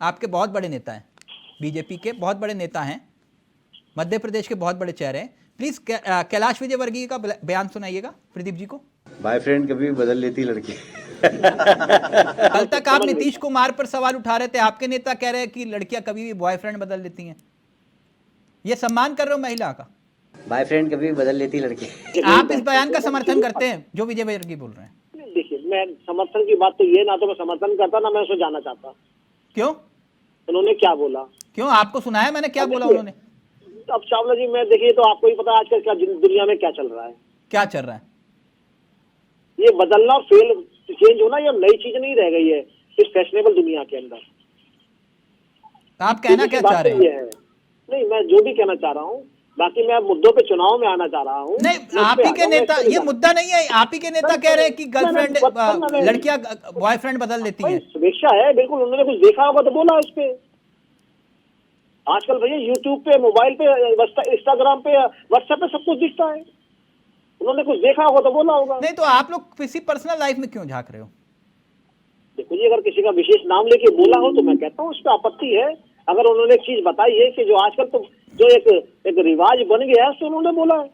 आपके बहुत बड़े नेता हैं, बीजेपी के बहुत बड़े नेता हैं, मध्य प्रदेश के बहुत बड़े चेहरे हैं। प्लीज कैलाश विजयवर्गीय का बयान सुनाइएगा प्रदीप जी को। बॉयफ्रेंड कभी भी बदल लेती लड़की। कल तक आप नीतीश कुमार पर सवाल उठा रहे थे, आपके नेता कह रहे हैं कि लड़कियां कभी भी बॉयफ्रेंड बदल लेती हैं। ये सम्मान कर रहे हो महिला का? बॉयफ्रेंड कभी भी बदल लेती लड़की। आप इस बयान का समर्थन करते हैं जो विजयवर्गीय बोल रहे हैं? देखिए, मैं समर्थन की बात तो ये, ना तो मैं समर्थन करता ना मैं उसको जानना चाहता। क्यों? उन्होंने क्या बोला? क्यों? आपको सुनाया मैंने क्या बोला उन्होंने? अब चावला जी, मैं देखिए तो आपको ही पता है आजकल क्या दुनिया में क्या चल रहा है। क्या चल रहा है? ये बदलना, फेल चेंज होना, ये नई चीज नहीं रह गई है इस फैशनेबल दुनिया के अंदर। आप कहना क्या चाह रहे हैं? नहीं, मैं जो भी कहना चाह रहा हूँ, बाकी मैं मुद्दों पे चुनाव में आना चाह रहा हूँ। नहीं, आप ही के नेता, ये मुद्दा नहीं है, आप ही के नेता कह रहे हैं कि गर्लफ्रेंड लड़कियां बॉयफ्रेंड बदल लेती हैं। शुभेच्छा है, बिल्कुल। उन्होंने कुछ देखा होगा तो बोला उस पे। आजकल भैया यूट्यूब पे, मोबाइल पे, इंस्टाग्राम पे, व्हाट्सएप पे सब कुछ दिखता है। उन्होंने कुछ देखा होगा तो बोला होगा। नहीं तो आप लोग किसी पर्सनल लाइफ में क्यों झांक रहे हो? देखो जी, अगर किसी का विशेष नाम लेके बोला हो तो मैं कहता हूँ उस पर आपत्ति है। अगर उन्होंने एक चीज बताई है कि जो आजकल तो जो एक रिवाज बन गया है, तो उन्होंने बोला है।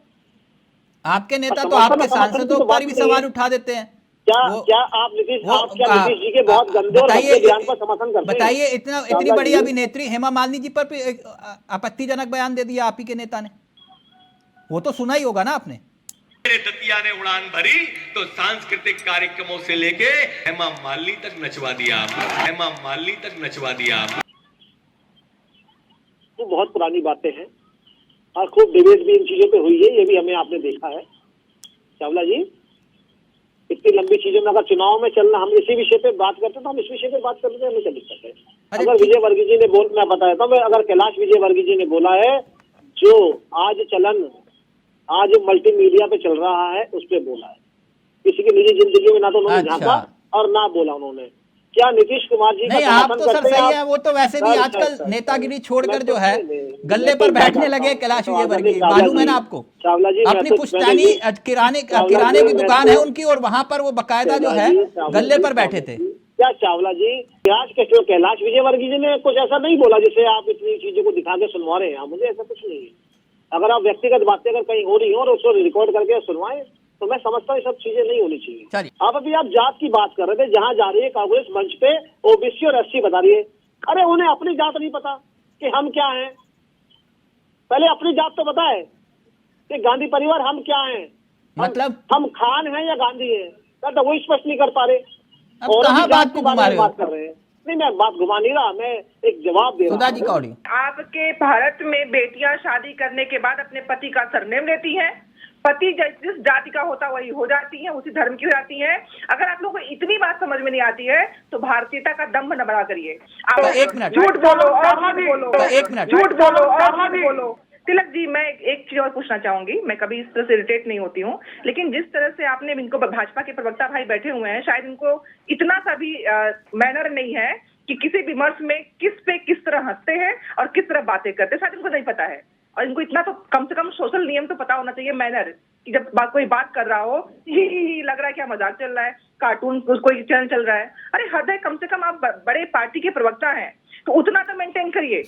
आपके नेता तो आपके सांसदों पर भी सवाल उठा देते हैं। क्या आप नीतीश जी के बहुत गंदे और भद्दे बयान पर समर्थन करते हैं? बताइए, इतनी बड़ी अभिनेत्री हेमा मालिनी जी पर भी आपत्तिजनक बयान दे दिया आप ही के नेता ने। वो तो सुना ही होगा ना आपने। मेरे दतिया ने उड़ान भरी तो सांस्कृतिक कार्यक्रमों से लेके हेमा मालिनी तक नचवा दिया आपने। हेमा मालिनी तक नचवा दिया आपने। तो बहुत पुरानी बातें हैं और खूब डिबेट भी इन चीजों पे हुई है, ये भी हमें आपने देखा है चावला जी। इतनी लंबी चीजों में अगर चुनाव में चलना, हम इसी विषय पे बात करते तो हम इस विषय पे बात करते हमें क्या दिक्कत है? अगर विजयवर्गीय जी ने मैं बताया था, मैं अगर कैलाश विजयवर्गीय जी ने बोला है जो आज चलन आज मल्टीमीडिया पे चल रहा है उस पे बोला है, किसी की निजी जिंदगी में ना तो उन्होंने झांका और ना बोला उन्होंने। क्या नीतीश कुमार जी नहीं, आप तो सर सही है, वो तो वैसे भी आजकल नेतागिरी छोड़कर जो है गले पर बैठने लगे कैलाश विजयवर्गीय, मालूम है ना आपको? चावला जी, अपनी पुश्तैनी किराने की दुकान है उनकी और वहां पर वो बकायदा जो है गले पर बैठे थे। क्या चावला जी, कैलाश विजयवर्गीय जी ने कुछ ऐसा नहीं बोला जिसे आप इतनी चीजों को दिखा के सुनवा रहे हैं? मुझे ऐसा कुछ नहीं है। अगर आप व्यक्तिगत बातें अगर कहीं हो रही हो और उसको रिकॉर्ड करके सुनवाएं तो मैं समझता हूँ ये सब चीजें नहीं होनी चाहिए। आप अभी आप जात की बात कर रहे थे, जहाँ जा रही है कांग्रेस मंच पे ओबीसी और एससी बता रही है। अरे उन्हें अपनी जात नहीं पता कि हम क्या हैं? पहले अपनी जात तो बताए कि गांधी परिवार हम क्या हैं, मतलब हम खान हैं या गांधी हैं? तो वो स्पष्ट नहीं कर पा रहे। अब कहाँ बात को घुमा रहे हो? बात कर रहे हैं। नहीं, मैं बात घुमा नहीं रहा, मैं एक जवाब दे रहा हूँ। आपके भारत में बेटियां शादी करने के बाद अपने पति का सरनेम लेती हैं। पति जिस जाति का होता वही हो जाती है, उसी धर्म की हो जाती है। अगर आप लोगों को इतनी बात समझ में नहीं आती है तो भारतीयता का दम्भ न बड़ा करिए। आप एक मिनट झूठ बोलो और मत बोलो, एक मिनट झूठ बोलो और मत बोलो। तिलक जी, मैं एक चीज और पूछना चाहूंगी। मैं कभी इस तरह से इरिटेट नहीं होती हूँ, लेकिन जिस तरह से आपने इनको, भाजपा के प्रवक्ता भाई बैठे हुए हैं, शायद इनको इतना सा भी मैनर नहीं है कि किसी विमर्श में किस तरह हंसते हैं और किस तरह बातें करते हैं, शायद इनको नहीं पता है। और इनको इतना तो कम से कम सोशल नियम तो पता होना चाहिए, मैनर, कि जब कोई बात कर रहा हो ही लग रहा है क्या मजाक चल रहा है, कार्टून कोई चैनल चल रहा है। अरे हद है, कम से कम आप बड़े पार्टी के प्रवक्ता हैं तो उतना तो मेंटेन करिए।